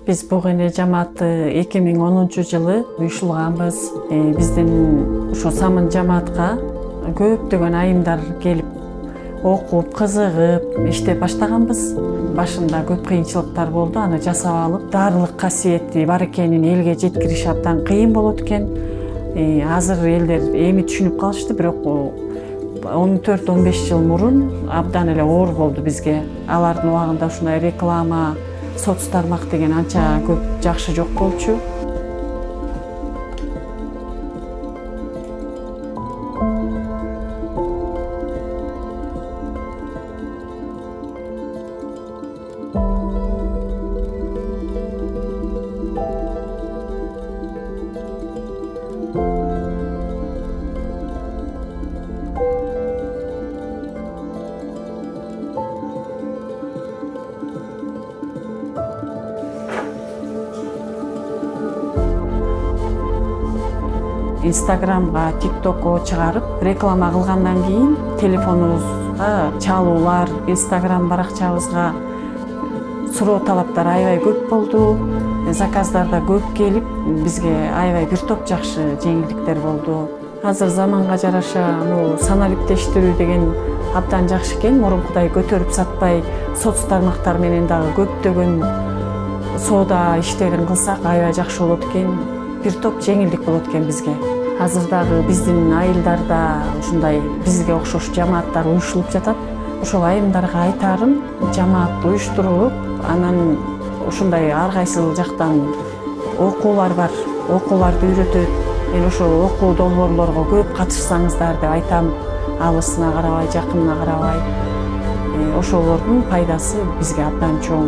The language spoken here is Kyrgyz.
Biz Бугене жамааты 2010-жылы уюшулганбыз. Биздин ошо Самын жамаатка көптөгөн айымдар келип, окуп, кызыгып, иштеп баштаганбыз. Башында көп кыйынчылыктар болду, аны жасап алып, дарылык касиети бар экенин элге жеткириш абдан кыйын болот экен. Азыр элдер эми түшүнүп калышты, бирок 14-15 жыл мурун абдан эле оор болду бизге. Алардын убагында ушундай реклама, соц тармак деген анча көп жакшы жок болчу. Инстаграмга, ТикТокко чыгарып, реклама кылгандан кийин телефонубузга чалуулар, Инстаграм баракчабызга суроо талаптар аябай көп болду. Заказдар да көп келип, бизге аябай бир топ жакшы жеңилдиктер болду. Азыр заманга жараша саналиптештирүү деген абдан жакшы экен. Мурункудай көтөрүп сатпай, соц тармактар менен дагы көптөгөн соода иштерин кылсак аябай жакшы болот экен. Бир топ жеңилдик болот экен бизге. Азыр дагы биздин айылдарда ушундай бизге окшош жамааттар уюшулуп жатат. Ошол айымдарга айтарым, жамаат уюштурулуп, анан ушундай ар кайсыл жактан окуулар бар, окууларды үйрөтөт. Мен ошол окуу долбоорлорго көп катышсаңыздар деп айтам. Алысына карабай, жакынына карабай. Ошолордун пайдасы бизге абдан чоң.